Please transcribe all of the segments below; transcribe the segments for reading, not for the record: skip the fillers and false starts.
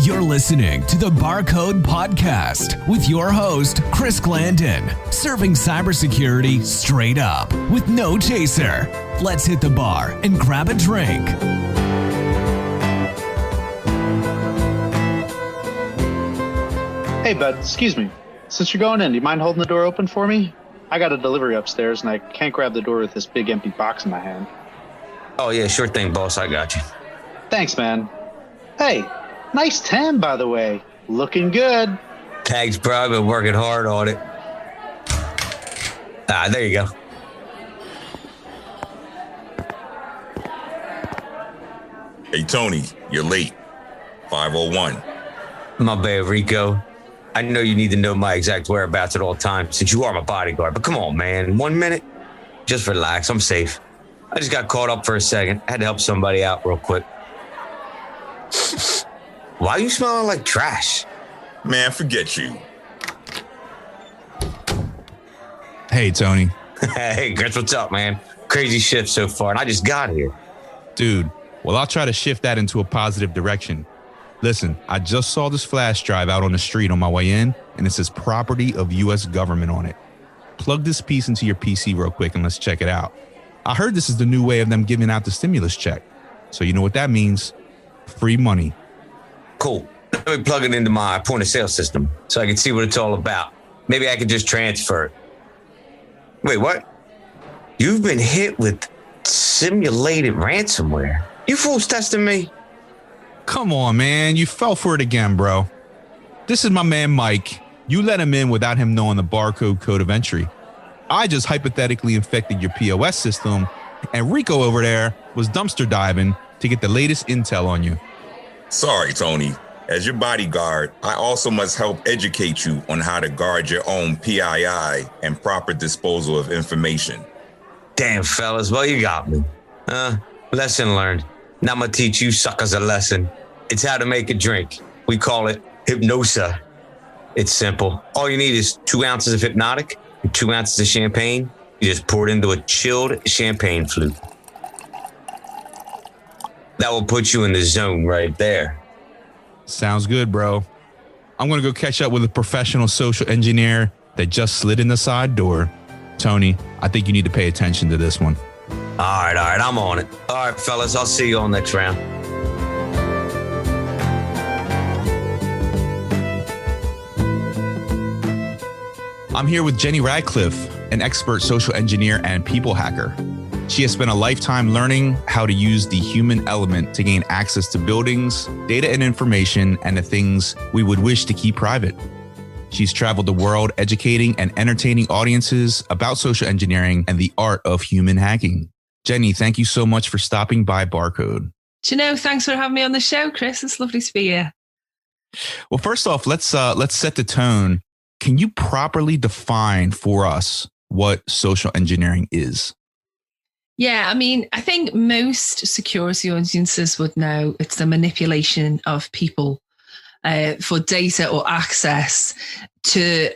You're listening to the Barcode Podcast with your host, Chris Glandon, serving cybersecurity straight up with no chaser. Let's hit the bar and grab a drink. Hey, bud, excuse me. Since you're going in, do you mind holding the door open for me? I got a delivery upstairs, and I can't grab the door with this big empty box in my hand. Oh, yeah, sure thing, boss. I got you. Thanks, man. Hey, nice tan, by the way. Looking good. Thanks, bro. I've been working hard on it. There you go. Hey, Tony, you're late. 5:01. My bad, Rico. I know you need to know my exact whereabouts at all times since you are my bodyguard, but come on, man. 1 minute? Just relax. I'm safe. I just got caught up for a second. I had to help somebody out real quick. Why are you smelling like trash? Man, forget you. Hey, Tony. Hey, Chris, what's up, man? Crazy shift so far, and I just got here. Dude, well, I'll try to shift that into a positive direction. Listen, I just saw this flash drive out on the street on my way in, and it says property of U.S. government on it. Plug this piece into your PC real quick and let's check it out. I heard this is the new way of them giving out the stimulus check. So you know what that means? Free money. Cool. Let me plug it into my point of sale system so I can see what it's all about. Maybe I can just transfer it. Wait, what? You've been hit with simulated ransomware. You fools testing me? Come on, man. You fell for it again, bro. This is my man, Mike. You let him in without him knowing the barcode code of entry. I just hypothetically infected your POS system, and Rico over there was dumpster diving to get the latest intel on you. Sorry, Tony. As your bodyguard, I also must help educate you on how to guard your own PII and proper disposal of information. Damn, fellas. Well, you got me. Lesson learned. Now I'm going to teach you suckers a lesson. It's how to make a drink. We call it hypnosa. It's simple. All you need is 2 ounces of hypnotic and 2 ounces of champagne. You just pour it into a chilled champagne flute. That will put you in the zone right there. Sounds good, bro. I'm going to go catch up with a professional social engineer that just slid in the side door. Tony, I think you need to pay attention to this one. All right, I'm on it. All right, fellas, I'll see you all next round. I'm here with Jenny Radcliffe, an expert social engineer and people hacker. She has spent a lifetime learning how to use the human element to gain access to buildings, data and information, and the things we would wish to keep private. She's traveled the world educating and entertaining audiences about social engineering and the art of human hacking. Jenny, thank you so much for stopping by Barcode. Thanks for having me on the show, Chris. It's lovely to be here. Well, first off, let's set the tone. Can you properly define for us what social engineering is? Yeah, I mean, I think most security audiences would know it's the manipulation of people for data or access to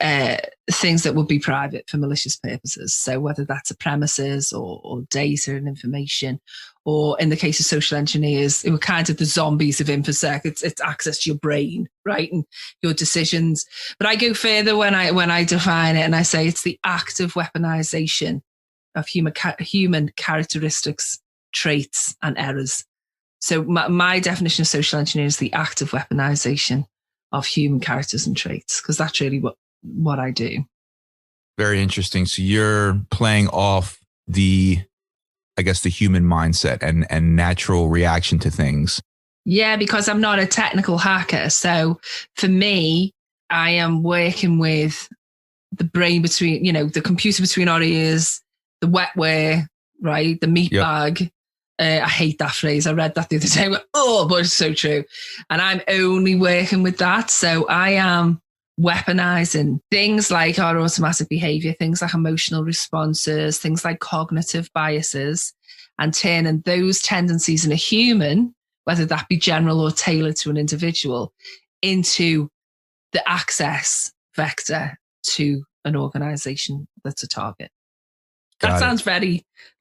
things that would be private for malicious purposes. So whether that's a premises or data and information, or in the case of social engineers, it were kind of the zombies of InfoSec. It's access to your brain, right, and your decisions. But I go further when I define it, and I say it's the act of weaponization of human characteristics, traits, and errors. So my definition of social engineering is the act of weaponization of human characters and traits, because that's really what I do. Very interesting. So you're playing off the human mindset and natural reaction to things. Yeah, because I'm not a technical hacker. So for me, I am working with the brain between, the computer between our ears, the wetware, right? The meat bag. I hate that phrase. I read that the other day. But it's so true. And I'm only working with that. So I am weaponizing things like our automatic behavior, things like emotional responses, things like cognitive biases, and turning those tendencies in a human, whether that be general or tailored to an individual, into the access vector to an organization that's a target. That sounds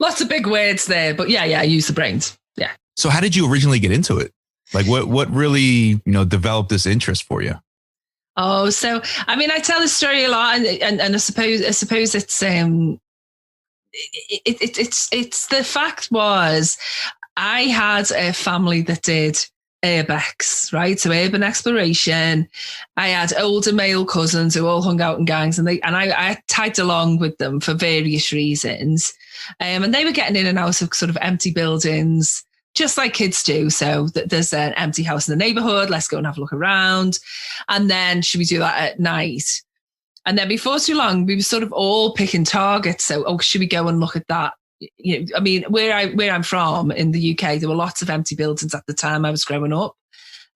lots of big words there, but yeah, I use the brains. Yeah. So how did you originally get into it? Like what really, developed this interest for you? Oh, so I mean, I tell this story a lot, and I suppose it's it's the fact was I had a family that did urbex, right? So urban exploration. I had older male cousins who all hung out in gangs, and I tagged along with them for various reasons, and they were getting in and out of sort of empty buildings, just like kids do. So there's an empty house in the neighborhood. Let's go and have a look around. And then should we do that at night? And then before too long, we were sort of all picking targets. So, should we go and look at that? I mean, where I'm from in the UK, there were lots of empty buildings at the time I was growing up.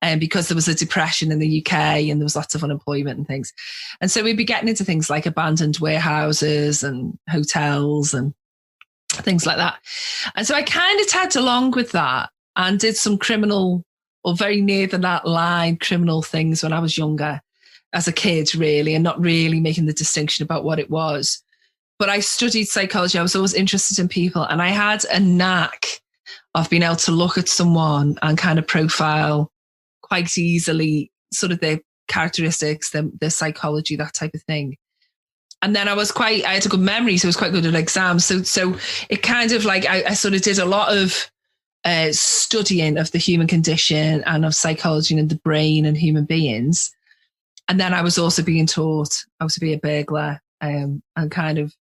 And because there was a depression in the UK and there was lots of unemployment and things. And so we'd be getting into things like abandoned warehouses and hotels and things like that. And so I kind of tagged along with that and did some criminal, or very near that line, criminal things when I was younger, as a kid, really, and not really making the distinction about what it was. But I studied psychology. I was always interested in people, and I had a knack of being able to look at someone and kind of profile quite easily sort of their characteristics, their psychology, that type of thing. And then I had a good memory, so I was quite good at exams. So it kind of like, I sort of did a lot of studying of the human condition and of psychology and the brain and human beings. And then I was also being taught how to be a burglar, and kind of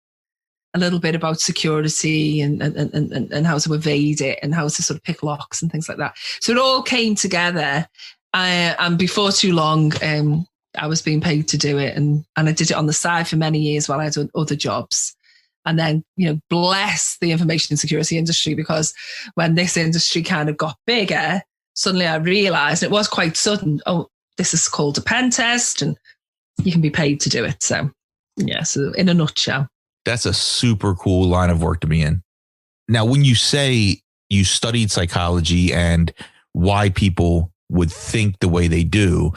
a little bit about security and how to evade it and how to sort of pick locks and things like that. So it all came together. And before too long, I was being paid to do it. And I did it on the side for many years while I had other jobs. And then, bless the information security industry, because when this industry kind of got bigger, suddenly I realized, it was quite sudden, this is called a pen test and you can be paid to do it. So in a nutshell. That's a super cool line of work to be in. Now, when you say you studied psychology and why people would think the way they do,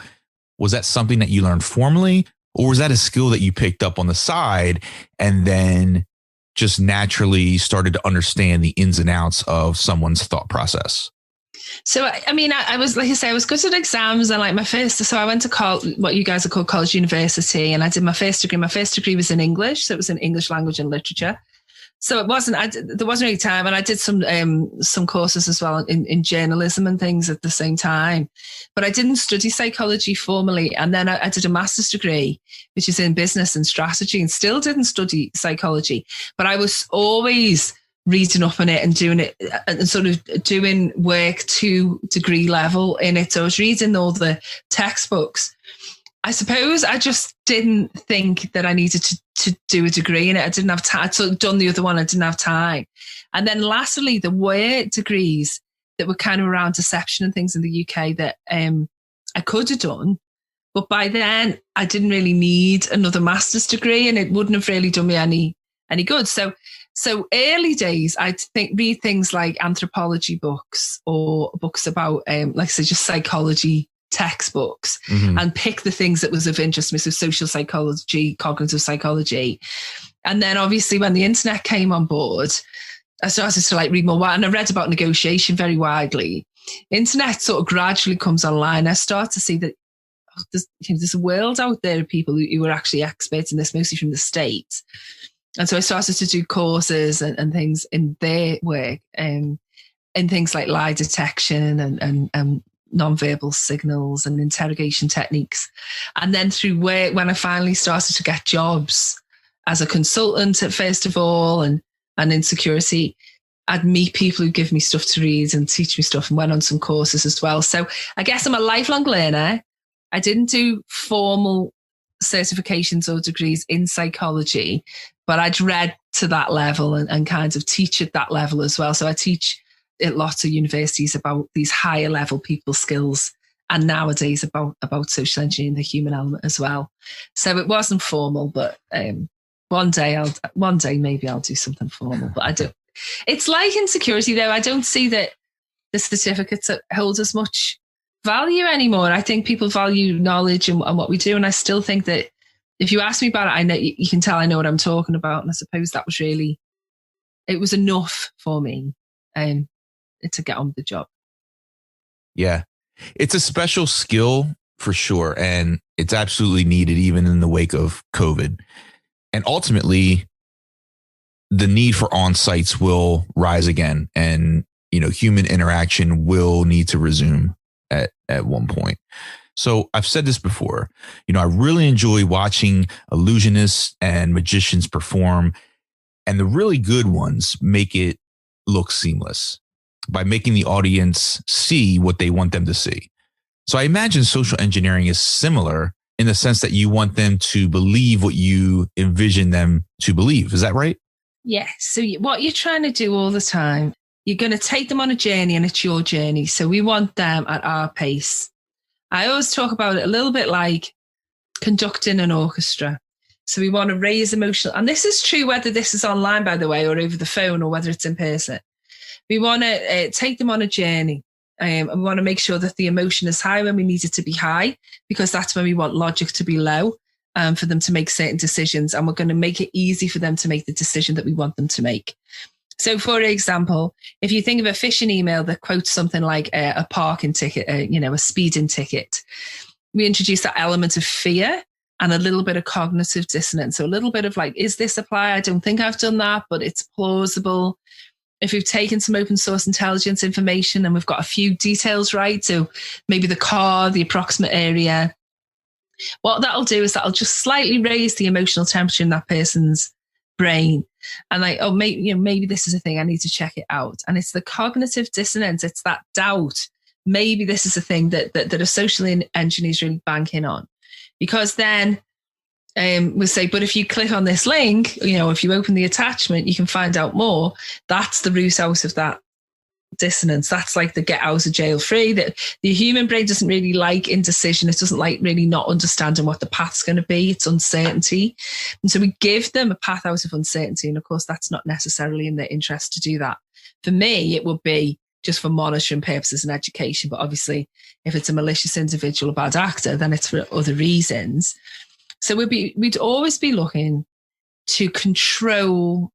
was that something that you learned formally, or was that a skill that you picked up on the side and then just naturally started to understand the ins and outs of someone's thought process? So, I mean, I was, like I say, I was good at exams, and so I went to what you guys are called college university, and I did my first degree. My first degree was in English. So it was in English language and literature. So there wasn't any time, and I did some courses as well in journalism and things at the same time, but I didn't study psychology formally. And then I did a master's degree, which is in business and strategy, and still didn't study psychology, but I was always reading up on it and doing it and sort of doing work to degree level in it. So I was reading all the textbooks. I suppose I just didn't think that I needed to do a degree in it. I didn't have time. I'd done the other one. I didn't have time. And then lastly, there were degrees that were kind of around deception and things in the UK that I could have done. But by then I didn't really need another master's degree, and it wouldn't have really done me any good. So early days, I'd read things like anthropology books or books about, like I said, just psychology textbooks, and pick the things that was of interest to me. So social psychology, cognitive psychology. And then obviously when the internet came on board, I started to read more, and I read about negotiation very widely. Internet sort of gradually comes online. I start to see that there's a world out there of people who are actually experts in this, mostly from the States. And so I started to do courses and things in their work, in things like lie detection and nonverbal signals and interrogation techniques. And then through when I finally started to get jobs as a consultant at first of all, and in security, I'd meet people who give me stuff to read and teach me stuff, and went on some courses as well. So I guess I'm a lifelong learner. I didn't do formal certifications or degrees in psychology, but I'd read to that level and kind of teach at that level as well. So I teach at lots of universities about these higher level people skills, and nowadays about social engineering, the human element as well. So it wasn't formal, but one day maybe I'll do something formal. But I don't. It's like in security though. I don't see that the certificates hold as much value anymore. I think people value knowledge and what we do, and I still think that if you ask me about it, I know you can tell I know what I'm talking about. And I suppose that was it was enough for me to get on with the job. Yeah. It's a special skill for sure. And it's absolutely needed even in the wake of COVID. And ultimately, the need for on-sites will rise again. And, human interaction will need to resume at one point. So I've said this before, I really enjoy watching illusionists and magicians perform. And the really good ones make it look seamless by making the audience see what they want them to see. So I imagine social engineering is similar in the sense that you want them to believe what you envision them to believe. Is that right? Yes. So what you're trying to do all the time, you're going to take them on a journey and it's your journey. So we want them at our pace. I always talk about it a little bit like conducting an orchestra. So we want to raise emotional, and this is true whether this is online, by the way, or over the phone, or whether it's in person. We want to take them on a journey. And we want to make sure that the emotion is high when we need it to be high, because that's when we want logic to be low, for them to make certain decisions. And we're going to make it easy for them to make the decision that we want them to make. So, for example, if you think of a phishing email that quotes something like a parking ticket, a speeding ticket, we introduce that element of fear and a little bit of cognitive dissonance. So a little bit of like, is this apply? I don't think I've done that, but it's plausible. If we've taken some open source intelligence information and we've got a few details right, so maybe the car, the approximate area, what that'll do is that'll just slightly raise the emotional temperature in that person's brain. And like, oh, maybe this is a thing, I need to check it out. And it's the cognitive dissonance, it's that doubt. Maybe this is a thing that a social engineer is really banking on. Because then we'll say, but if you click on this link, if you open the attachment, you can find out more. That's the root out of that dissonance. That's like the get out of jail free. That the human brain doesn't really like indecision. It doesn't like really not understanding what the path's going to be. It's uncertainty. And so we give them a path out of uncertainty. And of course, that's not necessarily in their interest to do that. For me, it would be just for monitoring purposes and education. But obviously, if it's a malicious individual, a bad actor, then it's for other reasons. So we'd always be looking to control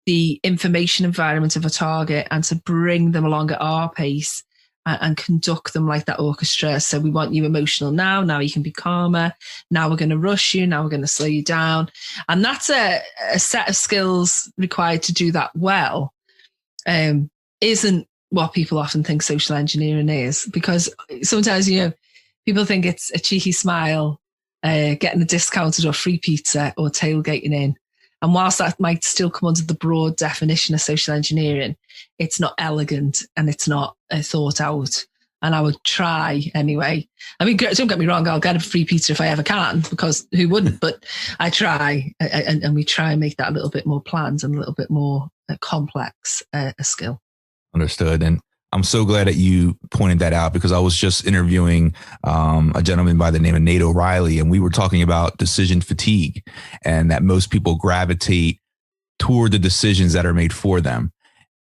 the information environment of a target and to bring them along at our pace and conduct them like that orchestra. So we want you emotional now you can be calmer. Now we're going to rush you. Now we're going to slow you down. And that's a set of skills required to do that well. Isn't what people often think social engineering is, because sometimes, people think it's a cheeky smile, getting a discounted or free pizza or tailgating in. And whilst that might still come under the broad definition of social engineering, it's not elegant and it's not thought out. And I would try anyway. I mean, don't get me wrong, I'll get a free pizza if I ever can, because who wouldn't? But I try, and we try and make that a little bit more planned and a little bit more complex a skill. Understood. And I'm so glad that you pointed that out, because I was just interviewing a gentleman by the name of Nate O'Reilly, and we were talking about decision fatigue and that most people gravitate toward the decisions that are made for them.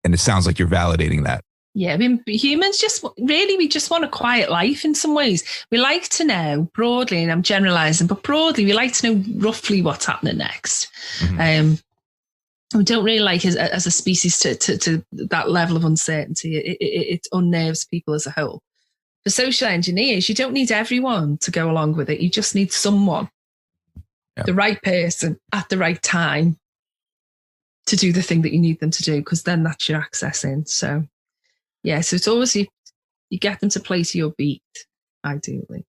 And it sounds like you're validating that. Yeah, I mean, humans we just want a quiet life in some ways. We like to know broadly, and I'm generalizing, but broadly, we like to know roughly what's happening next. Mm-hmm. We don't really like as a species to that level of uncertainty. It unnerves people as a whole. For social engineers, you don't need everyone to go along with it. You just need someone, the right person at the right time to do the thing that you need them to do, because then that's your access in. So, yeah, so it's always you get them to play to your beat, ideally.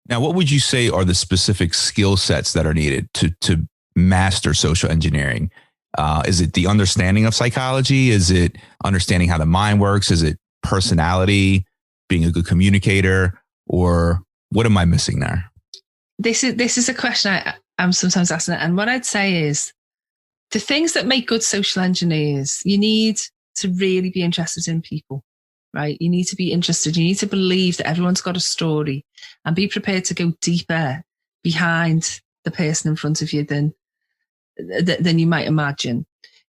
Now, what would you say are the specific skill sets that are needed to master social engineering? Is it the understanding of psychology? Is it understanding how the mind works? Is it personality, being a good communicator, or what am I missing there? This is a question I'm sometimes asking, and what I'd say is the things that make good social engineers, you need to really be interested in people, right? You need to be interested. You need to believe that everyone's got a story and be prepared to go deeper behind the person in front of you than you might imagine.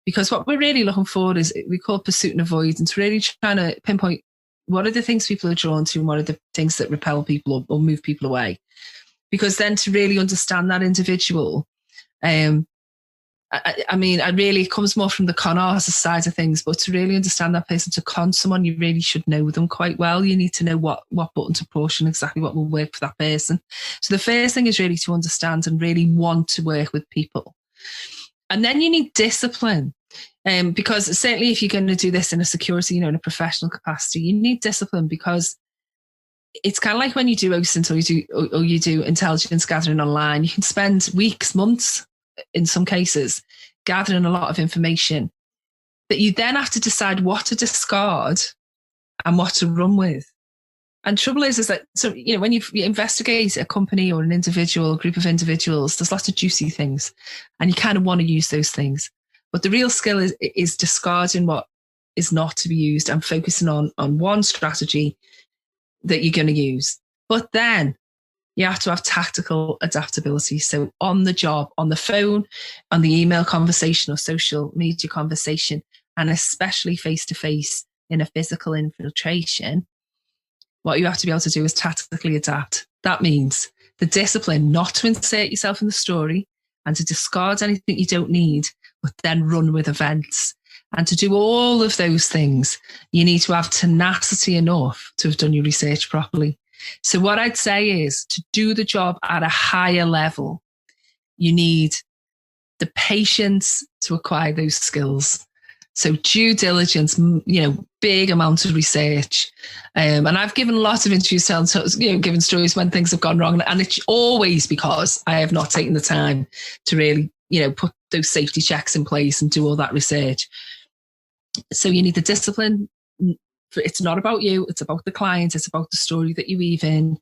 Because what we're really looking for is, we call pursuit and avoidance, really trying to pinpoint what are the things people are drawn to and what are the things that repel people or move people away. Because then to really understand that individual, I mean, it comes more from the con artist side of things, but to really understand that person, to con someone, you really should know them quite well. You need to know what button to push and exactly what will work for that person. So the first thing is really to understand and really want to work with people. And then you need discipline. Because certainly if you're going to do this in a security, in a professional capacity, you need discipline, because it's kind of like when you do OSINT or you do intelligence gathering online, you can spend weeks, months, in some cases, gathering a lot of information that you then have to decide what to discard and what to run with. And trouble is that, so, when you investigate a company or an individual, a group of individuals, there's lots of juicy things and you kind of want to use those things. But the real skill is discarding what is not to be used and focusing on one strategy that you're going to use. But then you have to have tactical adaptability. So on the job, on the phone, on the email conversation or social media conversation, and especially face-to-face in a physical infiltration, what you have to be able to do is tactically adapt. That means the discipline not to insert yourself in the story and to discard anything you don't need, but then run with events. And to do all of those things, you need to have tenacity enough to have done your research properly. So what I'd say is, to do the job at a higher level, you need the patience to acquire those skills. So due diligence, big amounts of research. And I've given lots of interviews, giving stories when things have gone wrong. And it's always because I have not taken the time to really, put those safety checks in place and do all that research. So you need the discipline. It's not about you. It's about the client. It's about the story that you weave in.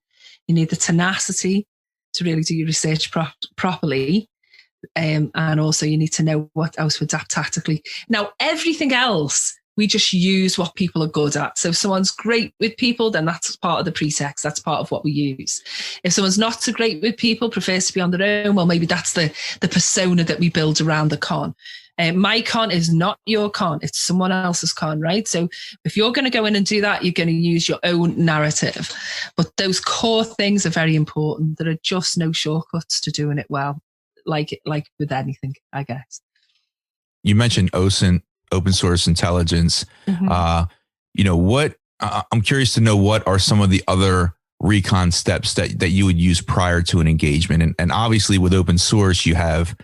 You need the tenacity to really do your research properly. And also you need to know what else to adapt tactically. Now, everything else, we just use what people are good at. So if someone's great with people, then that's part of the pretext. That's part of what we use. If someone's not so great with people, prefers to be on their own, well, maybe that's the persona that we build around the con. My con is not your con. It's someone else's con, right? So if you're going to go in and do that, you're going to use your own narrative. But those core things are very important. There are just no shortcuts to doing it well, like with anything, I guess. You mentioned OSINT, open source intelligence. Mm-hmm. I'm curious to know, what are some of the other recon steps that you would use prior to an engagement? And obviously with open source, you have,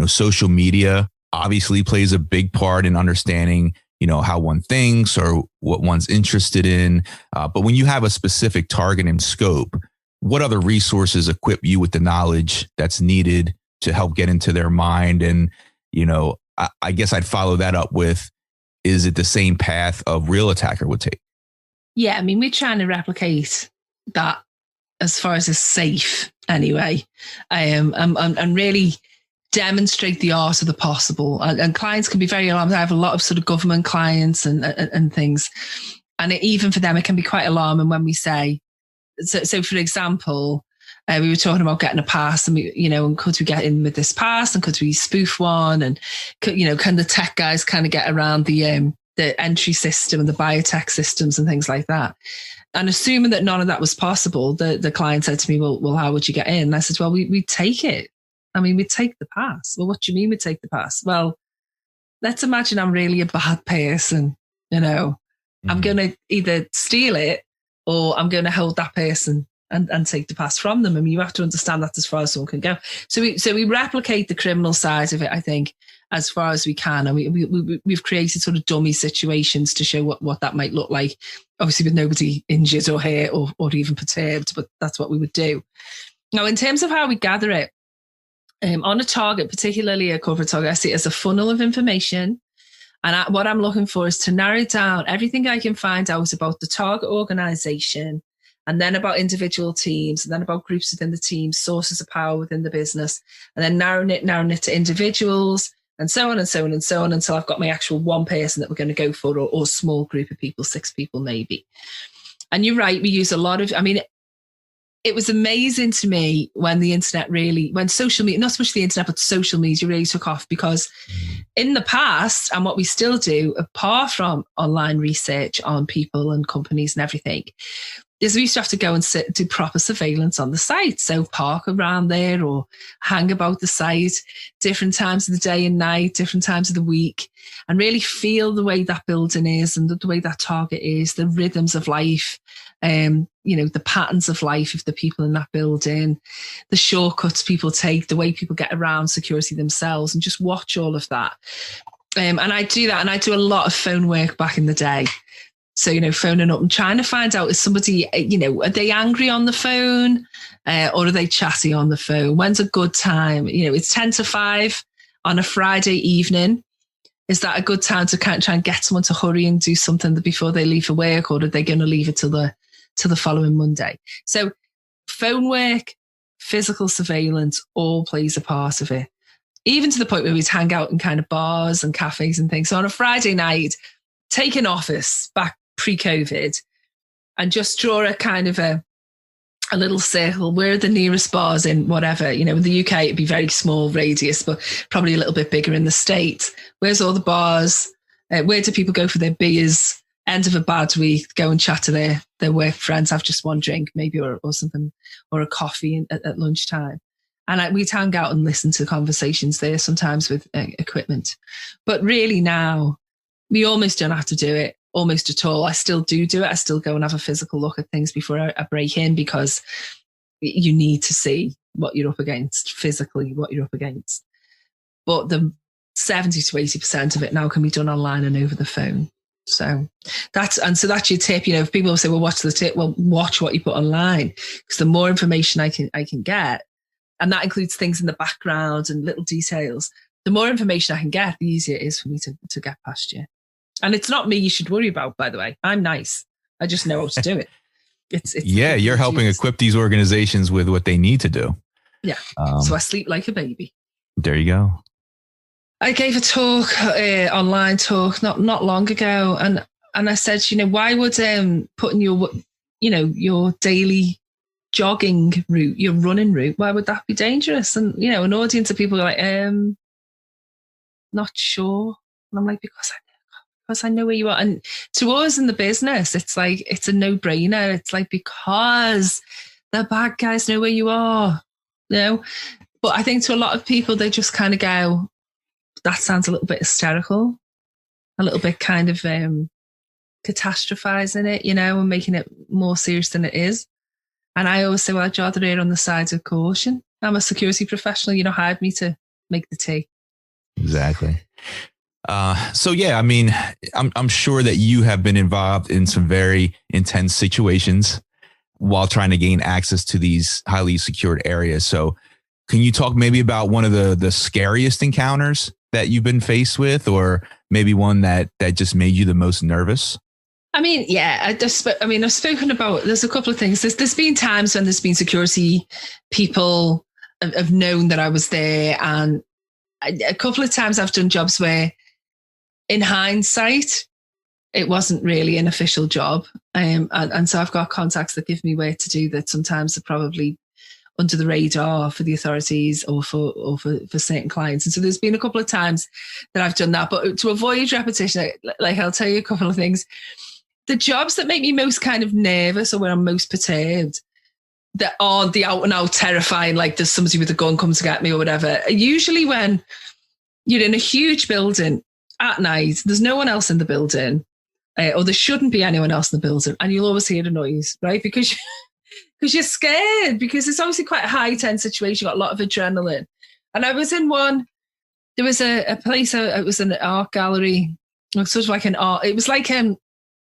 social media obviously plays a big part in understanding, how one thinks or what one's interested in. But when you have a specific target and scope, what other resources equip you with the knowledge that's needed to help get into their mind? And, I guess I'd follow that up with, is it the same path a real attacker would take? Yeah, I mean, we're trying to replicate that as far as is safe anyway. And really demonstrate the art of the possible. And clients can be very alarmed. I have a lot of sort of government clients and things. And even for them, it can be quite alarming when we say, so for example, we were talking about getting a pass, and and could we get in with this pass, and could we spoof one, and can the tech guys kind of get around the entry system and the biotech systems and things like that? And assuming that none of that was possible, the client said to me, well, how would you get in? And I said, well, we'd take it. I mean, we'd take the pass. Well, what do you mean we'd take the pass? Well, let's imagine I'm really a bad person, Mm-hmm. I'm going to either steal it or I'm going to hold that person and take the pass from them. I mean, you have to understand that as far as someone can go. So we replicate the criminal side of it, I think, as far as we can. And we've created sort of dummy situations to show what that might look like, obviously with nobody injured or hurt or even perturbed, but that's what we would do. Now, in terms of how we gather it, on a target, particularly a corporate target, I see it as a funnel of information. And what I'm looking for is to narrow down everything I can find out about the target organization, and then about individual teams, and then about groups within the team, sources of power within the business, and then narrowing it to individuals, and so on and so on and so on, until I've got my actual one person that we're going to go for, or small group of people, 6 people maybe. And you're right, we use a lot of, it was amazing to me when when social media, not so much the internet, but social media really took off, because in the past, and what we still do, apart from online research on people and companies and everything, is we used to have to go and do proper surveillance on the site. So park around there or hang about the site, different times of the day and night, different times of the week, and really feel the way that building is and the way that target is, the rhythms of life, the patterns of life of the people in that building, the shortcuts people take, the way people get around security themselves, and just watch all of that. And I do that, and I do a lot of phone work back in the day. So, phoning up and trying to find out, is somebody, are they angry on the phone or are they chatty on the phone? When's a good time? It's 10 to 5 on a Friday evening. Is that a good time to kind of try and get someone to hurry and do something before they leave for work, or are they going to leave it till the following Monday? So phone work, physical surveillance, all plays a part of it, even to the point where we'd hang out in kind of bars and cafes and things. So on a Friday night, take an office back pre-COVID and just draw a kind of a little circle. Where are the nearest bars in whatever, in the UK, it'd be very small radius, but probably a little bit bigger in the States. Where's all the bars? Where do people go for their beers? End of a bad week, go and chat to their work friends, have just one drink maybe or something, or a coffee at lunchtime. And we'd hang out and listen to conversations there, sometimes with equipment. But really now, we almost don't have to do it. Almost at all. I still do it. I still go and have a physical look at things before I break in, because you need to see what you're up against, physically what you're up against. But the 70 to 80% of it now can be done online and over the phone. So that's your tip. If people say, well, what's the tip? Well, watch what you put online, because the more information I can get, and that includes things in the background and little details, the more information I can get, the easier it is for me to get past you. And it's not me you should worry about, by the way. I'm nice. I just know how to do it. It's you're helping equip these organizations with what they need to do. Yeah. So I sleep like a baby. There you go. I gave a talk, online talk, not long ago, and I said, why would putting your daily jogging route, your running route, why would that be dangerous? And an audience of people are like, not sure. And I'm like, because I know where you are. And to us in the business, it's like, it's a no-brainer. It's like, because the bad guys know where you are, But I think to a lot of people, they just kind of go, that sounds a little bit hysterical, a little bit kind of catastrophizing it, and making it more serious than it is. And I always say, well, I'd rather err on the side of caution. I'm a security professional, hired me to make the tea. Exactly. So yeah, I mean, I'm sure that you have been involved in some very intense situations while trying to gain access to these highly secured areas. So can you talk maybe about one of the scariest encounters that you've been faced with, or maybe one that just made you the most nervous? I mean, yeah, I've spoken about, there's a couple of things. There's been times when there's been security people have known that I was there. And a couple of times I've done jobs where, in hindsight, it wasn't really an official job. And so I've got contacts that give me work to do that sometimes are probably under the radar for the authorities or for certain clients. And so there's been a couple of times that I've done that. But to avoid repetition, like I'll tell you a couple of things. The jobs that make me most kind of nervous, or where I'm most perturbed, that aren't the out and out terrifying, like there's somebody with a gun comes to get me or whatever, are usually when you're in a huge building at night, there's no one else in the building, or there shouldn't be anyone else in the building, and you'll always hear the noise, right? Because you're scared, because it's obviously quite a high tense situation, you've got a lot of adrenaline. And I was in one, there was a place, it was an art gallery, sort of like an art, it was like,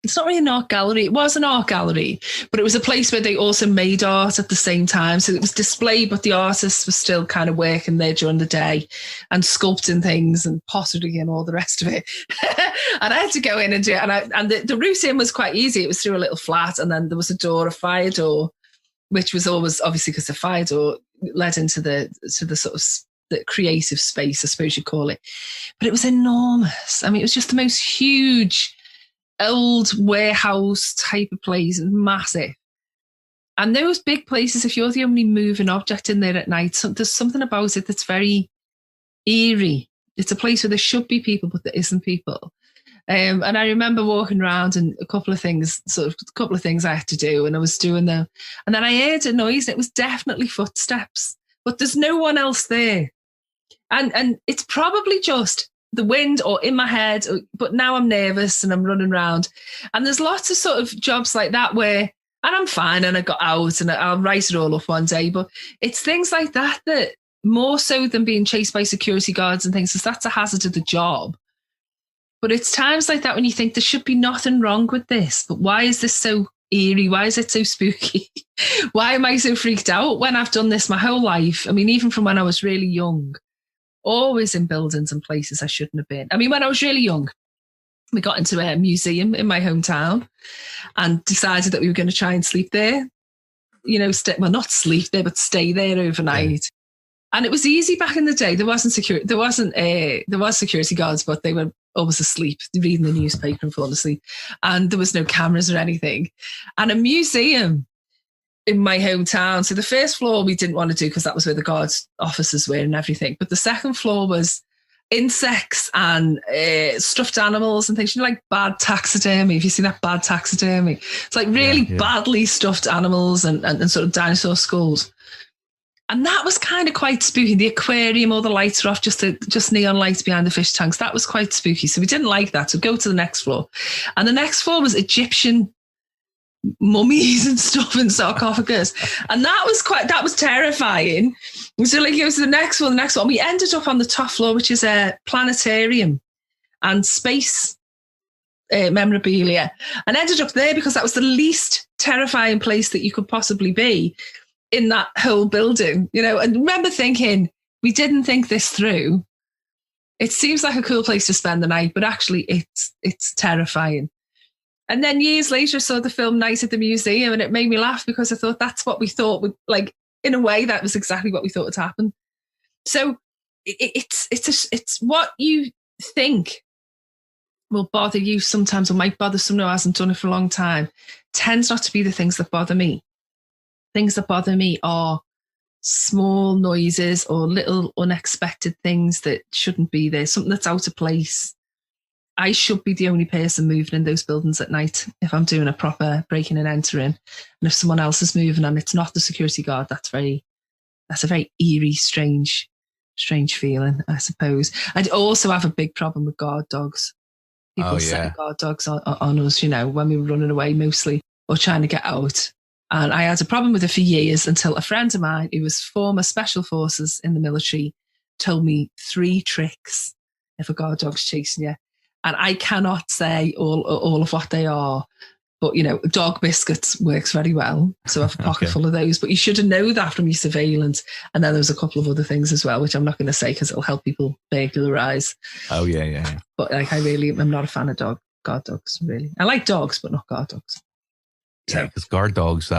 it's not really an art gallery, it was an art gallery, but it was a place where they also made art at the same time. So it was displayed, but the artists were still kind of working there during the day and sculpting things and pottery and all the rest of it. And I had to go in and do it. And the route in was quite easy. It was through a little flat, and then there was a fire door, which was always, obviously, because the fire door led into the sort of the creative space, I suppose you'd call it. But it was enormous. I mean, it was just the most huge old warehouse type of place, massive. And those big places, if you're the only moving object in there at night, there's something about it that's very eerie. It's a place where there should be people, but there isn't people. And I remember walking around and a couple of things I had to do, and I was doing them. And then I heard a noise. It was definitely footsteps, but there's no one else there. And it's probably just the wind or in my head, but now I'm nervous and I'm running around. And there's lots of sort of jobs like that where, and I'm fine and I got out and I'll write it all up one day, but it's things like that more so than being chased by security guards and things, because that's a hazard of the job. But it's times like that when you think there should be nothing wrong with this, but why is this so eerie? Why is it so spooky? Why am I so freaked out when I've done this my whole life? I mean, even from when I was really young, always in buildings and places I shouldn't have been. I mean, when I was really young, we got into a museum in my hometown and decided that we were going to try and sleep there. You know, not sleep there, but stay there overnight. Yeah. And it was easy back in the day. There was security guards, but they were always asleep, reading the newspaper and falling asleep. And there was no cameras or anything. And a museum in my hometown. So the first floor we didn't want to do because that was where the guards' offices were and everything. But the second floor was insects and stuffed animals and things. You know, like bad taxidermy. Have you seen that bad taxidermy? It's like really badly stuffed animals and sort of dinosaur skulls. And that was kind of quite spooky. The aquarium, all the lights are off, just neon lights behind the fish tanks. That was quite spooky. So we didn't like that. So go to the next floor. And the next floor was Egyptian mummies and stuff and sarcophagus. And that was terrifying. So like, it was the next one. We ended up on the top floor, which is a planetarium and space memorabilia. And ended up there because that was the least terrifying place that you could possibly be in that whole building, you know. And remember thinking, we didn't think this through. It seems like a cool place to spend the night, but actually it's terrifying. And then years later, I saw the film Night at the Museum, and it made me laugh because I thought that's what we thought would, like, in a way, that was exactly what we thought would happen. So it's what you think will bother you sometimes, or might bother someone who hasn't done it for a long time, tends not to be the things that bother me. Things that bother me are small noises or little unexpected things that shouldn't be there, something that's out of place. I should be the only person moving in those buildings at night if I'm doing a proper breaking and entering. And if someone else is moving and it's not the security guard, that's a very eerie, strange feeling, I suppose. I'd also have a big problem with guard dogs. People setting guard dogs on us, you know, when we were running away mostly or trying to get out. And I had a problem with it for years until a friend of mine who was former special forces in the military told me 3 tricks if a guard dog's chasing you. And I cannot say all of what they are, but, you know, dog biscuits works very well. So I have a pocket full of those, but you should know that from your surveillance. And then there's a couple of other things as well, which I'm not going to say because it'll help people burglarize. Oh, yeah. But like, I'm not a fan of guard dogs, really. I like dogs, but not guard dogs. Yeah, because guard dogs,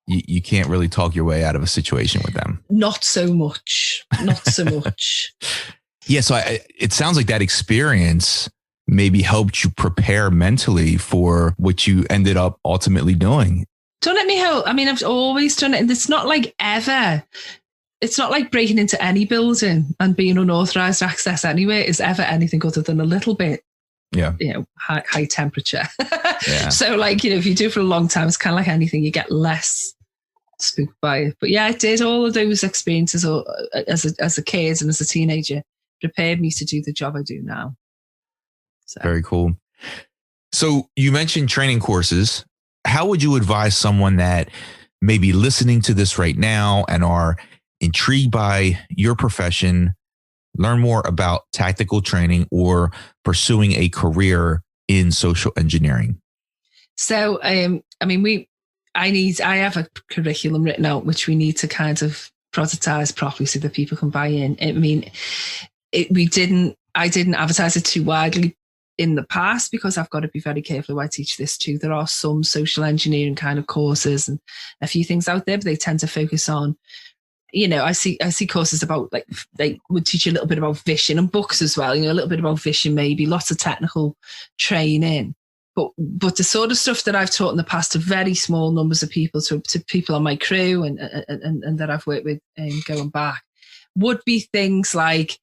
you can't really talk your way out of a situation with them. Not so much. Yeah, so it sounds like that experience maybe helped you prepare mentally for what you ended up ultimately doing. Don't let me help. I mean, I've always done it. And it's not like breaking into any building and being unauthorized access anywhere is ever anything other than a little bit, high temperature. Yeah. So like, you know, if you do it for a long time, it's kind of like anything, you get less spooked by it. But yeah, I did all of those experiences as a kid and as a teenager. Prepared me to do the job I do now. So. Very cool. So you mentioned training courses. How would you advise someone that may be listening to this right now and are intrigued by your profession, learn more about tactical training or pursuing a career in social engineering? So, I have a curriculum written out, which we need to kind of prototype properly so that people can buy in. I mean, I didn't advertise it too widely in the past because I've got to be very careful who I teach this to. There are some social engineering kind of courses and a few things out there, but they tend to focus on, you know, I see courses about, like, they would teach you a little bit about vision and books as well, you know, a little bit about vision, maybe lots of technical training. But the sort of stuff that I've taught in the past to very small numbers of people, to people on my crew and that I've worked with going back, would be things like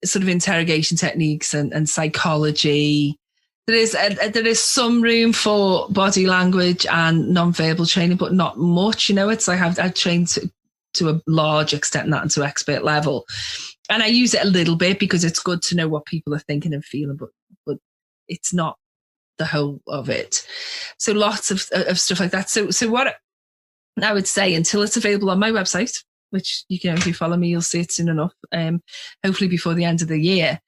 sort of interrogation techniques and psychology, there is some room for body language and non-verbal training, but not much. It's like I've trained to a large extent, not to expert level, and I use it a little bit because it's good to know what people are thinking and feeling, but it's not the whole of it. So lots of stuff like that. So what I would say, until it's available on my website, which if you follow me, you'll see it soon enough. Hopefully before the end of the year.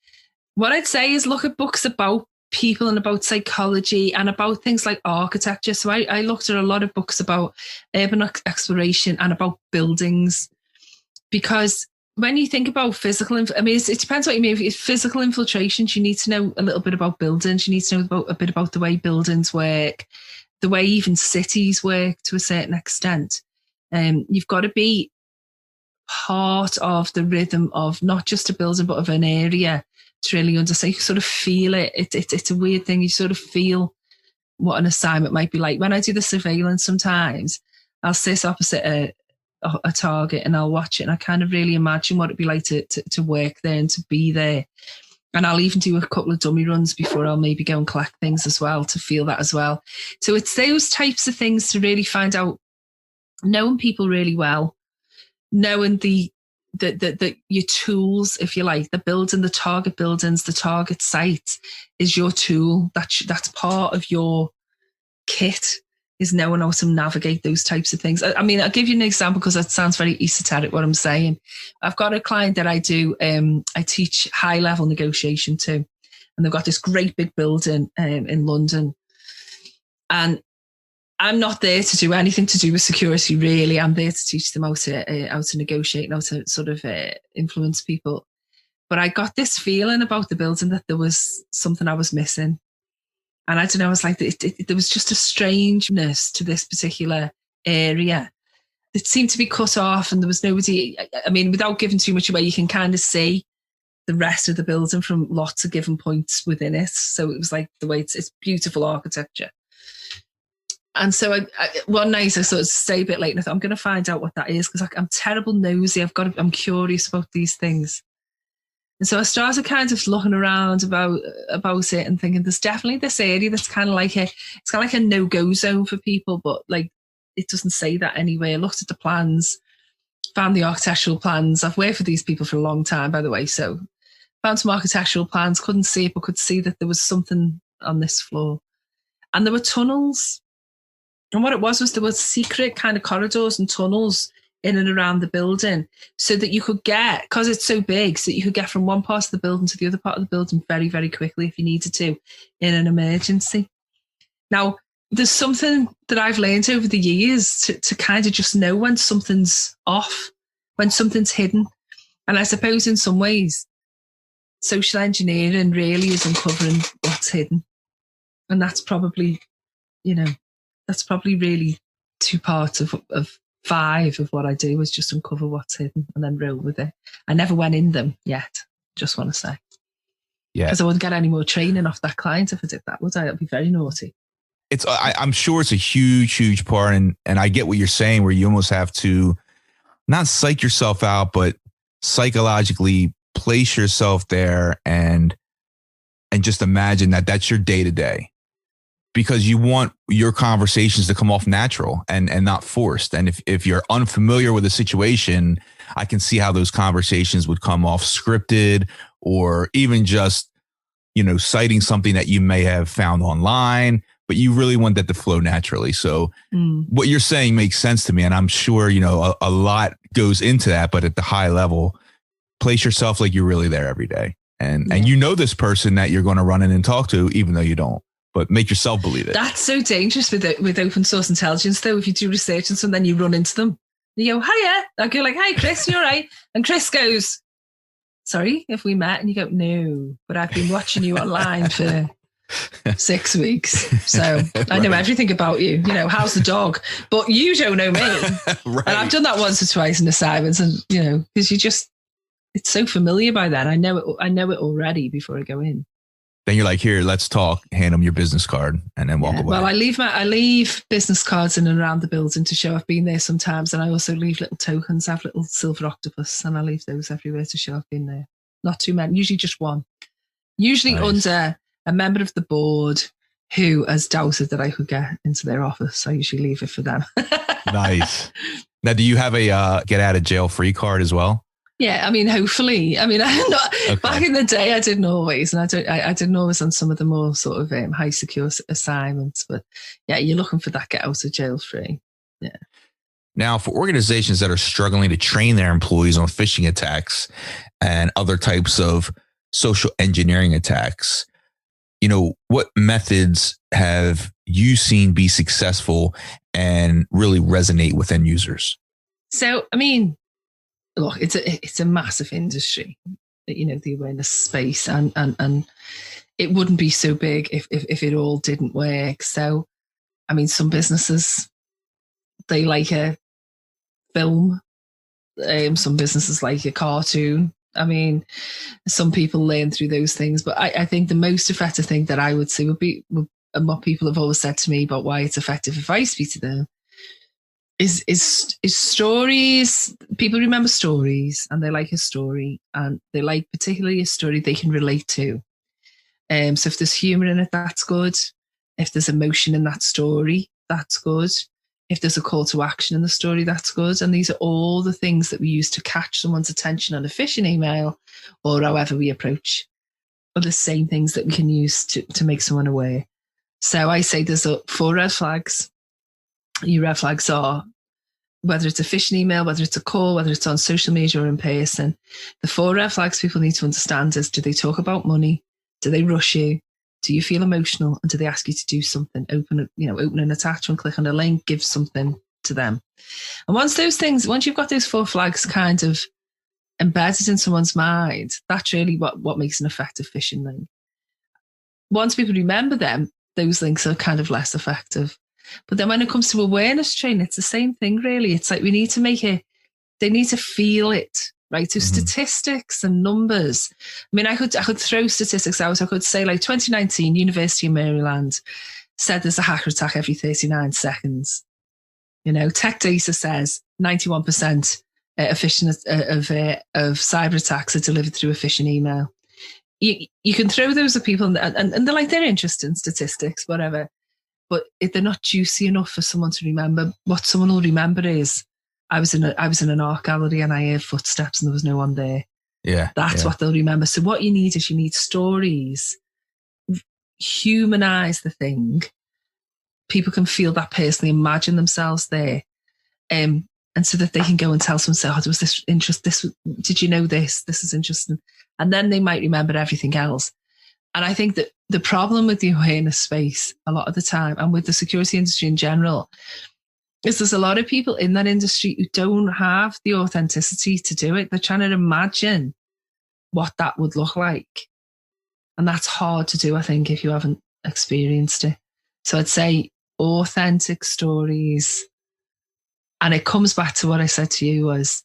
What I'd say is look at books about people and about psychology and about things like architecture. So I looked at a lot of books about urban exploration and about buildings, because when you think about physical, it depends what you mean. If it's physical infiltrations, you need to know a little bit about buildings. You need to know a bit about the way buildings work, the way even cities work to a certain extent. You've got to be part of the rhythm of not just a building, but of an area to really understand. You sort of feel it. It's a weird thing. You sort of feel what an assignment might be like. When I do the surveillance, sometimes I'll sit opposite a target and I'll watch it, and I kind of really imagine what it'd be like to work there and to be there. And I'll even do a couple of dummy runs before I'll maybe go and collect things as well, to feel that as well. So it's those types of things to really find out, knowing people really well, knowing the your tools, if you like, the building, the target buildings, the target site is your tool. That's part of your kit, is knowing how to navigate those types of things. I mean, I'll give you an example because that sounds very esoteric what I'm saying. I've got a client that I teach high level negotiation to, and they've got this great big building in London. And I'm not there to do anything to do with security, really. I'm there to teach them how to negotiate and how to sort of influence people. But I got this feeling about the building that there was something I was missing. And I don't know, I was like, there was just a strangeness to this particular area. It seemed to be cut off, and there was nobody. I mean, without giving too much away, you can kind of see the rest of the building from lots of given points within it. So it was like the way it's beautiful architecture. And so one night I sort of stay a bit late and I thought, I'm going to find out what that is, because I'm terrible nosy. I'm curious about these things. And so I started kind of looking around about it and thinking there's definitely this area that's kind of like a no-go zone for people, but like it doesn't say that anywhere. I looked at the plans, found the architectural plans. I've worked for these people for a long time, by the way. So found some architectural plans, couldn't see it, but could see that there was something on this floor. And there were tunnels. And what it was there were secret kind of corridors and tunnels in and around the building, so that you could get, because it's so big, so that you could get from one part of the building to the other part of the building very, very quickly if you needed to in an emergency. Now, there's something that I've learned over the years to kind of just know when something's off, when something's hidden. And I suppose in some ways, social engineering really is uncovering what's hidden. And that's probably, that's probably really 2 parts of 5 of what I do, is just uncover what's hidden and then roll with it. I never went in them yet, just want to say. Yeah. Because I wouldn't get any more training off that client if I did that, would I? That'd be very naughty. I'm sure it's a huge, huge part. And I get what you're saying, where you almost have to not psych yourself out, but psychologically place yourself there and just imagine that that's your day to day. Because you want your conversations to come off natural and not forced. And if you're unfamiliar with a situation, I can see how those conversations would come off scripted, or even just, citing something that you may have found online, but you really want that to flow naturally. So what you're saying makes sense to me. And I'm sure, a lot goes into that, but at the high level, place yourself like you're really there every day. And this person that you're going to run in and talk to, even though you don't. But make yourself believe it. That's so dangerous with open source intelligence, though. If you do research and then you run into them, you go, hiya. I go like, hi, Chris, you're right. And Chris goes, sorry, if we met? And you go, no, but I've been watching you online for 6 weeks. So I know everything about you. How's the dog? But you don't know me. Right. And I've done that once or twice in assignments, and, because it's so familiar by then. I know it already before I go in. Then you're like, here, let's talk, hand them your business card, and then walk away. Well, I leave business cards in and around the building to show I've been there sometimes. And I also leave little tokens. I have little silver octopus, and I leave those everywhere to show I've been there. Not too many, usually just one. Usually nice. Under a member of the board who has doubted that I could get into their office. I usually leave it for them. Nice. Now, do you have a get out of jail free card as well? Yeah, I mean, hopefully. I mean, I'm not. Okay. Back in the day, I didn't always, and I didn't always on some of the more sort of high secure assignments. But yeah, you're looking for that get out of jail free. Yeah. Now, for organizations that are struggling to train their employees on phishing attacks and other types of social engineering attacks, what methods have you seen be successful and really resonate with end users? So, I mean, look, it's a massive industry, the awareness space, and it wouldn't be so big if it all didn't work. So, I mean, some businesses, they like a film. Some businesses like a cartoon. I mean, some people learn through those things, but I think the most effective thing that I would say would be, and what people have always said to me about why it's effective if I speak to them, is stories. People remember stories, and they like a story, and they like particularly a story they can relate to. So if there's humor in it, that's good. If there's emotion in that story, that's good. If there's a call to action in the story, that's good. And these are all the things that we use to catch someone's attention on a phishing email, or however we approach, are the same things that we can use to make someone aware. So I say there's 4 red flags. Your red flags are whether it's a phishing email, whether it's a call, whether it's on social media or in person. The 4 red flags people need to understand is, do they talk about money? Do they rush you? Do you feel emotional? And do they ask you to do something? Open an attachment, click on a link, give something to them. And once you've got those 4 flags kind of embedded in someone's mind, that's really what makes an effective phishing link. Once people remember them, those links are kind of less effective. But then when it comes to awareness training, it's the same thing, really. It's like they need to feel it. Right. So statistics and numbers. I mean, I could throw statistics out. I could say, like, 2019, University of Maryland said there's a hacker attack every 39 seconds. Tech data says 91% of cyber attacks are delivered through a phishing email. You can throw those at people and they're interested in statistics, whatever. But if they're not juicy enough for someone to remember, what someone will remember is, I was in an art gallery and I heard footsteps and there was no one there. Yeah. That's what they'll remember. So what you need stories, humanize the thing. People can feel that personally, imagine themselves there. And so that they can go and tell someone, say, there was this interest, did you know this? This is interesting. And then they might remember everything else. And I think that the problem with the awareness space a lot of the time, and with the security industry in general, is there's a lot of people in that industry who don't have the authenticity to do it. They're trying to imagine what that would look like. And that's hard to do, I think, if you haven't experienced it. So I'd say authentic stories. And it comes back to what I said to you was,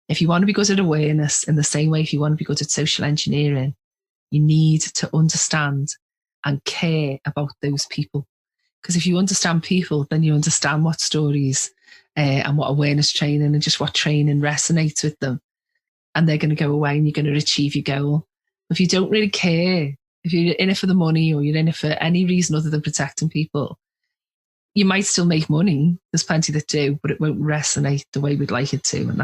if you want to be good at awareness, in the same way if you want to be good at social engineering, you need to understand and care about those people. Because if you understand people, then you understand what stories and what awareness training and just what training resonates with them. And they're going to go away and you're going to achieve your goal. If you don't really care, if you're in it for the money or you're in it for any reason other than protecting people, you might still make money. There's plenty that do, but it won't resonate the way we'd like it to. And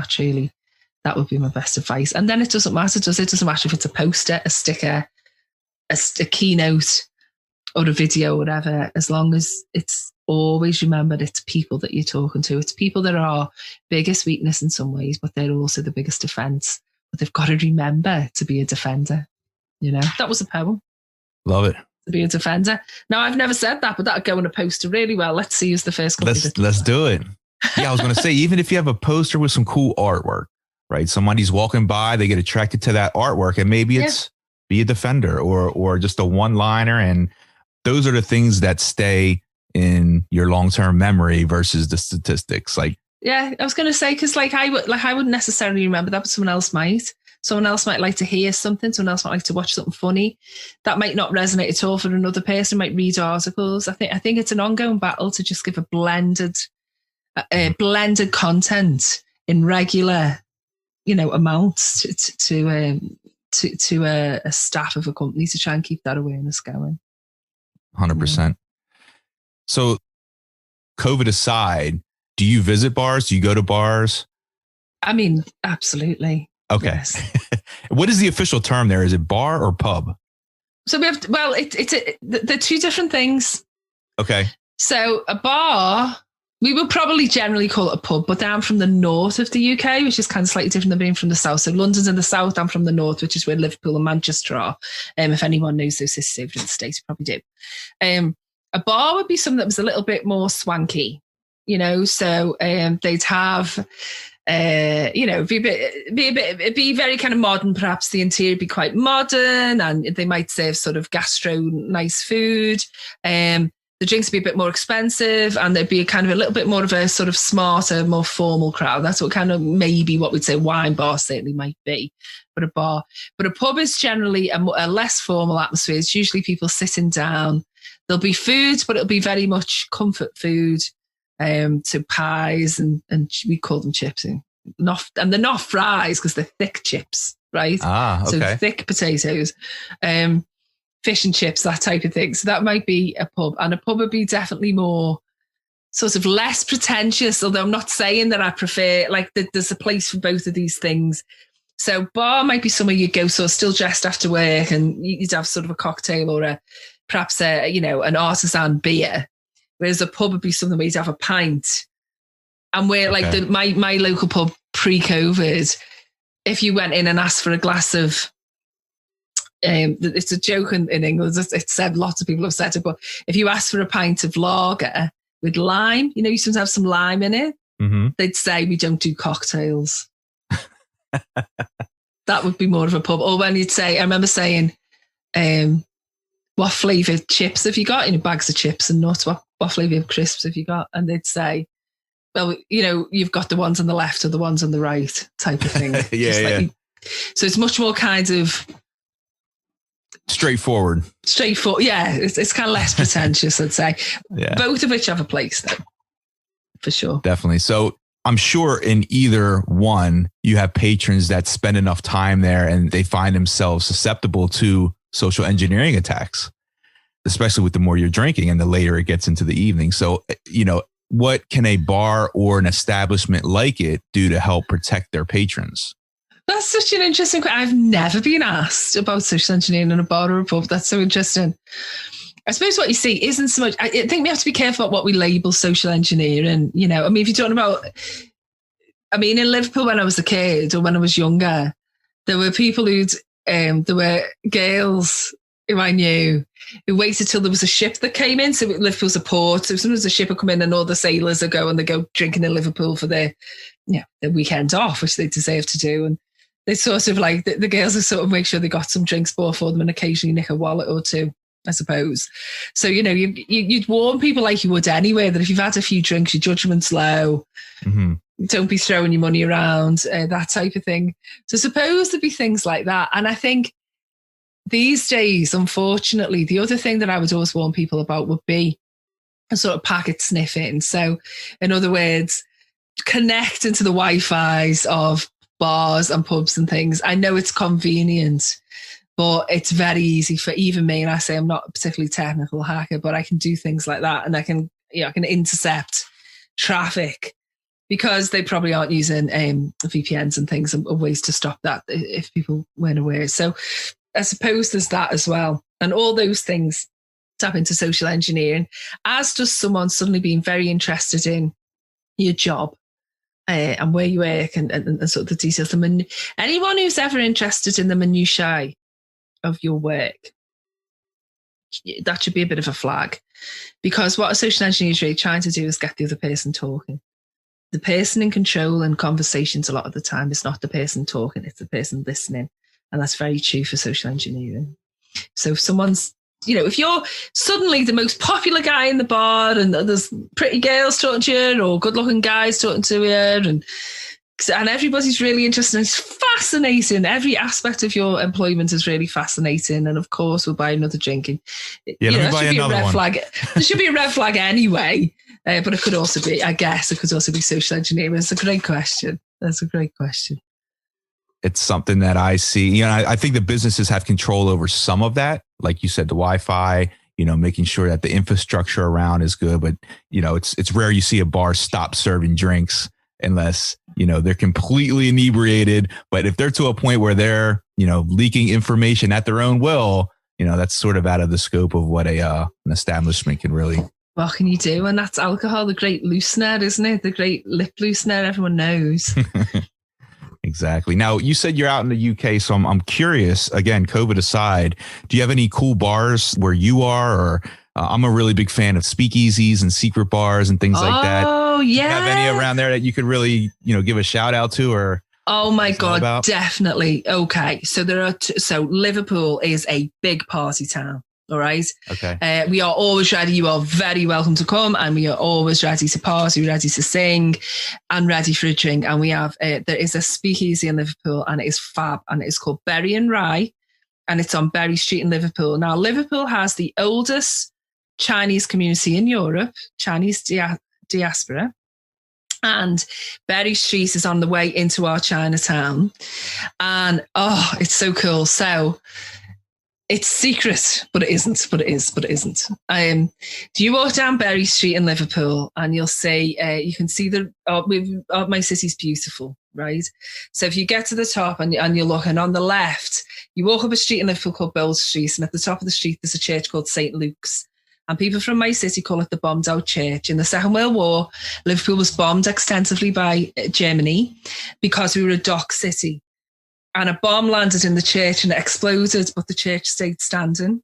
that would be my best advice. And then it doesn't matter, does it? It doesn't matter if it's a poster, a sticker, a keynote, or a video, or whatever, as long as it's always remembered it's people that you're talking to. It's people that are our biggest weakness in some ways, but they're also the biggest defense. But they've got to remember to be a defender. That was a poem. Love it. To be a defender. Now, I've never said that, but that'd go on a poster really well. Let's see who's the first company. Let's do it. Yeah, I was going to say, even if you have a poster with some cool artwork, right? Somebody's walking by, they get attracted to that artwork, and maybe it's be a defender or just a one-liner. And those are the things that stay in your long-term memory versus the statistics. Yeah, I was going to say, because I wouldn't necessarily remember that, but someone else might. Someone else might like to hear something. Someone else might like to watch something funny. That might not resonate at all for another person. Might read articles. I think it's an ongoing battle to just give a blended content in regular, amounts to a staff of a company to try and keep that awareness going. 100%. So COVID aside, do you visit bars? Do you go to bars? I mean, absolutely. Okay. Yes. What is the official term there? Is it bar or pub? So we have, they're two different things. Okay. So a bar, we would probably generally call it a pub, but I'm from the north of the UK, which is kind of slightly different than being from the south. So London's in the south, I'm from the north, which is where Liverpool and Manchester are. If anyone knows those cities over in the States, you probably do. A bar would be something that was a little bit more swanky, so they'd have, be very kind of modern. Perhaps the interior would be quite modern, and they might serve sort of nice food. The drinks would be a bit more expensive, and there'd be a kind of a little bit more of a sort of smarter, more formal crowd. That's what kind of maybe what we'd say wine bar certainly might be, but a pub is generally a less formal atmosphere. It's usually people sitting down. There'll be food, but it'll be very much comfort food. So pies and we call them chips, and they're not fries because they're thick chips, right? Okay. So thick potatoes, fish and chips, that type of thing. So that might be a pub, and a pub would be definitely more sort of less pretentious. Although I'm not saying that I prefer, like there's a place for both of these things. So bar might be somewhere you go, so still dressed after work, and you'd have sort of a cocktail or perhaps an artisan beer. Whereas a pub would be something where you'd have a pint. And where my local pub pre-COVID, if you went in and asked for a glass of, it's a joke in England, it's said, lots of people have said it, but if you asked for a pint of lager with lime, you sometimes have some lime in it, they'd say we don't do cocktails. That would be more of a pub. Or when you'd say, I remember saying, what flavoured chips have you got? Bags of chips and nuts. What flavour of crisps have you got? And they'd say, well, you've got the ones on the left or the ones on the right type of thing. Yeah. So it's much more kind of straightforward. Yeah. It's kind of less pretentious, I'd say. Yeah. Both of which have a place though, for sure. Definitely. So I'm sure in either one, you have patrons that spend enough time there and they find themselves susceptible to social engineering attacks, especially with the more you're drinking and the later it gets into the evening. So, what can a bar or an establishment like it do to help protect their patrons? That's such an interesting question. I've never been asked about social engineering in a bar or a pub. That's so interesting. I suppose what you see isn't so much, I think we have to be careful about what we label social engineering. If you're talking about, in Liverpool when I was a kid or when I was younger, there were people there were girls who I knew who waited till there was a ship that came in. So Liverpool's a port. So sometimes a ship would come in and all the sailors would go and they go drinking in Liverpool for their weekend off, which they deserve to do. And they sort of like, the girls would sort of make sure they got some drinks bought for them and occasionally nick a wallet or two, I suppose. So, you'd warn people like you would anyway, that if you've had a few drinks, your judgment's low. Mm-hmm. Don't be throwing your money around, that type of thing. So suppose there'd be things like that. And I think these days, unfortunately, the other thing that I would always warn people about would be a sort of packet sniffing. So in other words, connect into the Wi-Fi's of bars and pubs and things. I know it's convenient, but it's very easy for even me. And I say I'm not a particularly technical hacker, but I can do things like that. And I can intercept traffic, because they probably aren't using VPNs and things and ways to stop that if people weren't aware. So I suppose there's that as well. And all those things tap into social engineering, as does someone suddenly being very interested in your job and where you work and sort of the details. Anyone who's ever interested in the minutiae of your work, that should be a bit of a flag, because what a social engineer is really trying to do is get the other person talking. The person in control in conversations a lot of the time is not the person talking, it's the person listening. And that's very true for social engineering. So if someone's, if you're suddenly the most popular guy in the bar and there's pretty girls talking to you or good looking guys talking to you and everybody's really interested, it's fascinating. Every aspect of your employment is really fascinating. And of course, we'll buy another drink. That should be a red flag. There should be a red flag anyway. But it could also be, social engineering. It's a great question. That's a great question. It's something that I see. I think the businesses have control over some of that. Like you said, the Wi-Fi, making sure that the infrastructure around is good. But, it's rare you see a bar stop serving drinks unless, they're completely inebriated. But if they're to a point where they're, leaking information at their own will, that's sort of out of the scope of what an establishment can really. What can you do? And that's alcohol, the great loosener, isn't it? The great lip loosener, everyone knows. Exactly. Now, you said you're out in the UK, so I'm curious, again, COVID aside, do you have any cool bars where you are? Or I'm a really big fan of speakeasies and secret bars and things like that. Oh, yeah. Do you have any around there that you could really, give a shout out to? Or oh my God, definitely. Okay. So so Liverpool is a big party town. All right. Okay. We are always ready. You are very welcome to come, and we are always ready to party, ready to sing, and ready for a drink. And we have there is a speakeasy in Liverpool, and it is fab, and it is called Berry and Rye, and it's on Berry Street in Liverpool. Now, Liverpool has the oldest Chinese community in Europe, Chinese diaspora. And Berry Street is on the way into our Chinatown, and it's so cool. So it's secret, but it isn't. But it is. But it isn't. Do you walk down Berry Street in Liverpool, and you'll see you can see my city's beautiful, right? So if you get to the top and you're looking on the left, you walk up a street in Liverpool called Bold Street, and at the top of the street there's a church called St. Luke's. And people from my city call it the bombed out church. In the Second World War, Liverpool was bombed extensively by Germany because we were a dock city. And a bomb landed in the church and it exploded, but the church stayed standing.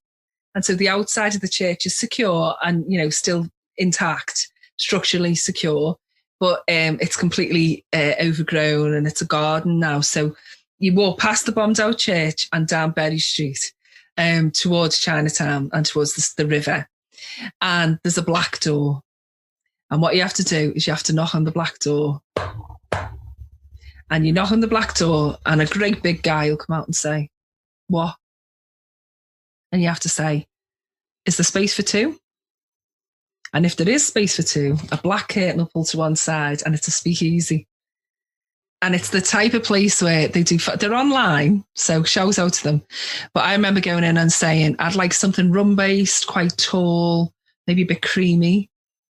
And so the outside of the church is secure and, still intact, structurally secure, but it's completely overgrown and it's a garden now. So you walk past the bombed out church and down Berry Street towards Chinatown and towards the river. And there's a black door. And what you have to do is you have to knock on the black door. And you knock on the black door and a great big guy will come out and say, "What?" And you have to say, "Is there space for two?" And if there is space for two, a black curtain will pull to one side and it's a speakeasy. And it's the type of place where they're online, so shout out to them. But I remember going in and saying, "I'd like something rum-based, quite tall, maybe a bit creamy."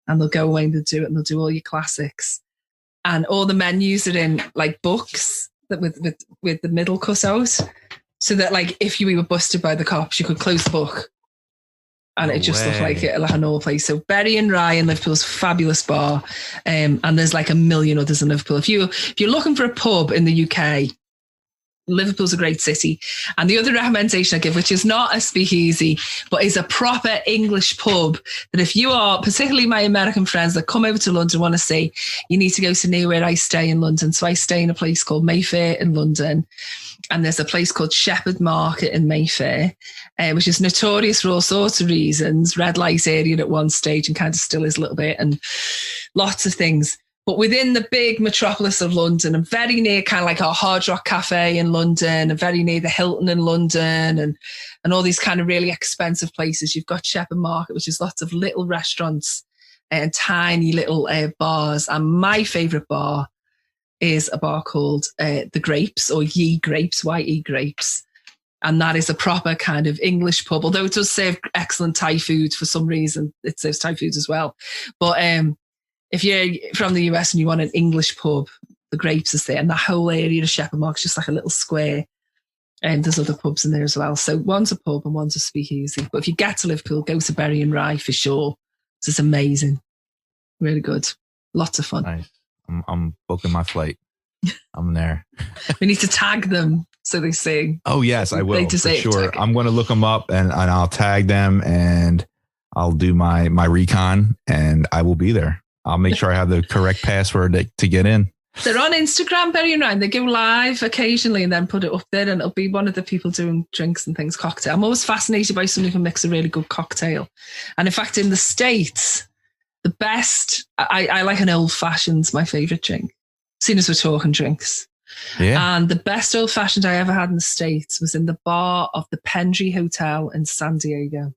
And they'll go away and they'll do it and they'll do all your classics. And all the menus are in like books that with the middle cut out, so that like if you were busted by the cops, you could close the book, and it just looked like a normal place. So Berry and Rye in Liverpool's fabulous bar, and there's like a million others in Liverpool. If you're looking for a pub in the UK, Liverpool's a great city. And the other recommendation I give, which is not a speakeasy, but is a proper English pub, that if you are, particularly my American friends that come over to London want to see, you need to go to near where I stay in London. So I stay in a place called Mayfair in London. And there's a place called Shepherd Market in Mayfair, which is notorious for all sorts of reasons. Red light area at one stage and kind of still is a little bit, and lots of things. But within the big metropolis of London, and very near kind of like our Hard Rock Cafe in London, and very near the Hilton in London, and all these kind of really expensive places, you've got Shepherd Market, which is lots of little restaurants and tiny little bars. And my favourite bar is a bar called The Grapes, or Ye Grapes, Y-E Grapes. And that is a proper kind of English pub, although it does serve excellent Thai food. For some reason, it serves Thai food as well. But if you're from the US and you want an English pub, The Grapes is there. And the whole area of Shepherd Market is just like a little square. And there's other pubs in there as well. So one's a pub and one's a speakeasy. But if you get to Liverpool, go to Berry and Rye for sure. It's amazing. Really good. Lots of fun. Nice. I'm booking my flight. I'm there. We need to tag them so they see. Oh, yes, I will. For sure. I'm going to look them up and I'll tag them and I'll do my recon and I will be there. I'll make sure I have the correct password to get in. They're on Instagram, Berry and Rye. They go live occasionally and then put it up there, and it'll be one of the people doing drinks and things, cocktail. I'm always fascinated by someone who can mix a really good cocktail. And in fact, in the States, the best, I like an old fashioned, my favorite drink, seeing as we're talking drinks. Yeah. And the best old fashioned I ever had in the States was in the bar of the Pendry Hotel in San Diego.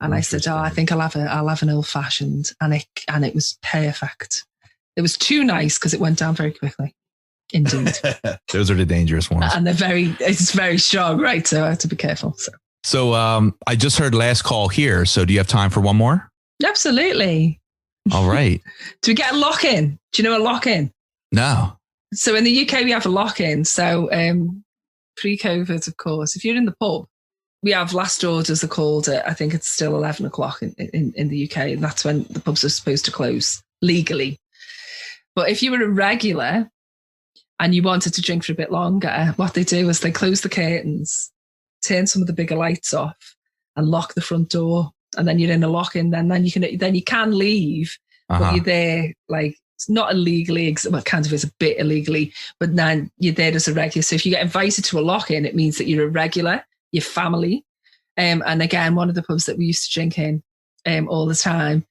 And I said, I think I'll have an old fashioned, and it was perfect. It was too nice because it went down very quickly. Indeed. Those are the dangerous ones. And it's very strong, right? So I have to be careful. So So I just heard last call here. So do you have time for one more? Absolutely. All right. Do we get a lock-in? Do you know a lock-in? No. So in the UK, we have a lock-in. So pre-COVID, of course, if you're in the pub, we have last orders are called I think it's still 11 o'clock in the UK. And that's when the pubs are supposed to close legally. But if you were a regular and you wanted to drink for a bit longer, what they do is they close the curtains, turn some of the bigger lights off and lock the front door. And then you're in a lock-in. Then you can leave, but you're there like it's not illegally, well, it kind of is a bit illegally, but then you're there as a regular. So if you get invited to a lock-in, it means that you're a regular, your family. And again, one of the pubs that we used to drink in all the time,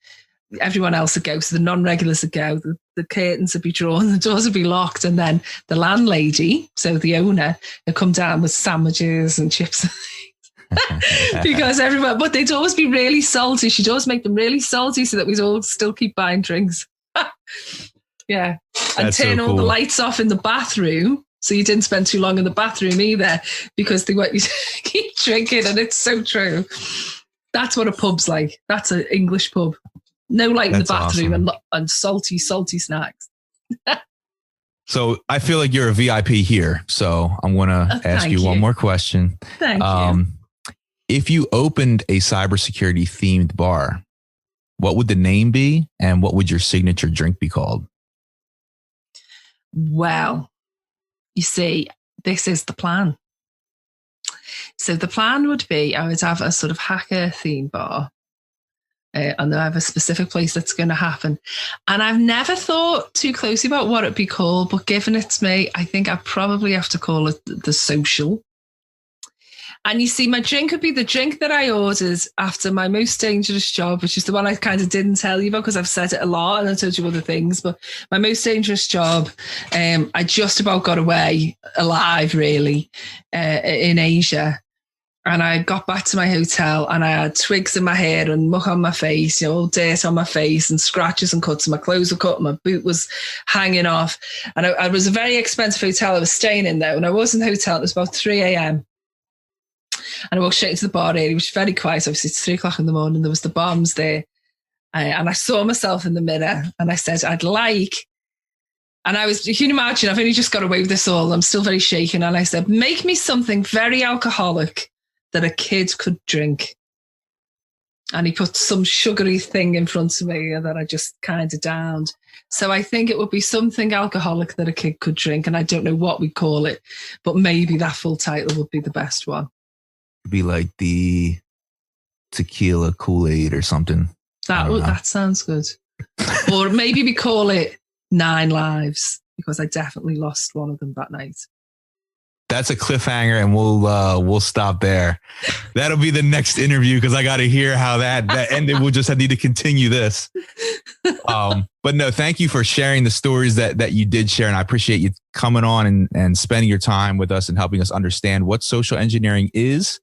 everyone else would go. So the non-regulars would go, the curtains would be drawn, the doors would be locked. And then the landlady, so the owner, would come down with sandwiches and chips because everyone, but they'd always be really salty. She'd always make them really salty so that we'd all still keep buying drinks. Yeah. And That's turn so all the cool. lights off in the bathroom. So you didn't spend too long in the bathroom either because they want you to keep drinking. And it's so true. That's what a pub's like. That's an English pub. No light in the bathroom awesome. and salty snacks. So I feel like you're a VIP here. So I'm going to ask you one more question. Thank you. If you opened a cybersecurity themed bar, what would the name be and what would your signature drink be called? Well, you see, this is the plan. So the plan would be I would have a sort of hacker theme bar. And I have a specific place that's going to happen. And I've never thought too closely about what it'd be called, but given it's me, I think I probably have to call it the social. And you see, my drink would be the drink that I ordered after my most dangerous job, which is the one I kind of didn't tell you about because I've said it a lot and I told you other things. But my most dangerous job, I just about got away alive, really, in Asia. And I got back to my hotel and I had twigs in my hair and muck on my face, all dirt on my face and scratches and cuts. And my clothes were cut and my boot was hanging off. And I was a very expensive hotel I was staying in though. And I was in the hotel. It was about 3 a.m. And I walked straight into the bar area, which was very quiet. Obviously, it's 3 o'clock in the morning. There was the bombs there. And I saw myself in the mirror and I said, I'd like, and you can imagine, I've only just got away with this all. I'm still very shaken. And I said, make me something very alcoholic that a kid could drink. And he put some sugary thing in front of me that I just kind of downed. So I think it would be something alcoholic that a kid could drink. And I don't know what we call it, but maybe that full title would be the best one. It'd be like the tequila Kool-Aid or something. That sounds good. Or maybe we call it 9 Lives because I definitely lost one of them that night. That's a cliffhanger, and we'll stop there. That'll be the next interview because I got to hear how that ended. We'll just need to continue this. But no, thank you for sharing the stories that you did share, and I appreciate you coming on and spending your time with us and helping us understand what social engineering is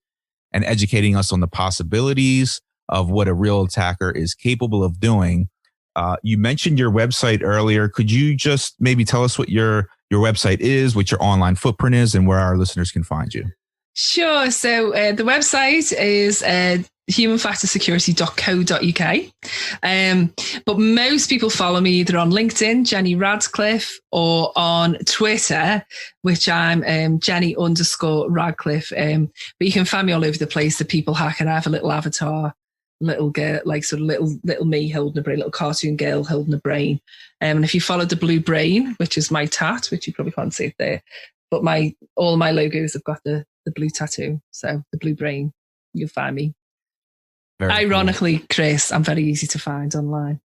and educating us on the possibilities of what a real attacker is capable of doing. You mentioned your website earlier. Could you just maybe tell us what your website is, what your online footprint is, and where our listeners can find you? Sure. So the website is humanfactorsecurity.co.uk. But most people follow me either on LinkedIn, Jenny Radcliffe, or on Twitter, which I'm Jenny_Radcliffe. But you can find me all over the place. The People Hacker. I have a little avatar, little girl, like sort of little me holding a brain, little cartoon girl holding a brain. And if you follow the blue brain, which is my tat, which you probably can't see it there, but all my logos have got the blue tattoo. So the blue brain, you'll find me. Very ironically, cool. Chris, I'm very easy to find online.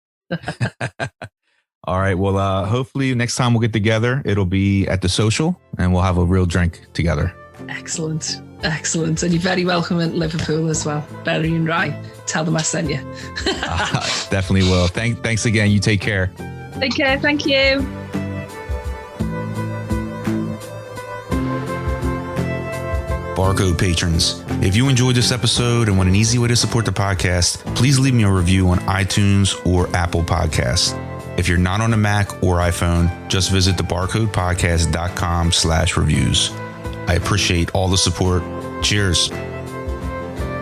All right. Well, hopefully next time we'll get together, it'll be at the social and we'll have a real drink together. Excellent. And you're very welcome at Liverpool as well. Berry and Rye. Tell them I sent you. Definitely will. Thanks again. You take care. Take care. Thank you. Barcode patrons, if you enjoyed this episode and want an easy way to support the podcast, please leave me a review on iTunes or Apple Podcasts. If you're not on a Mac or iPhone, just visit thebarcodepodcast.com/reviews. I appreciate all the support. Cheers.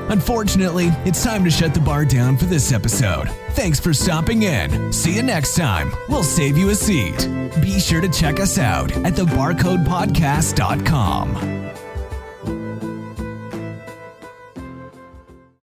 Unfortunately, it's time to shut the bar down for this episode. Thanks for stopping in. See you next time. We'll save you a seat. Be sure to check us out at thebarcodepodcast.com.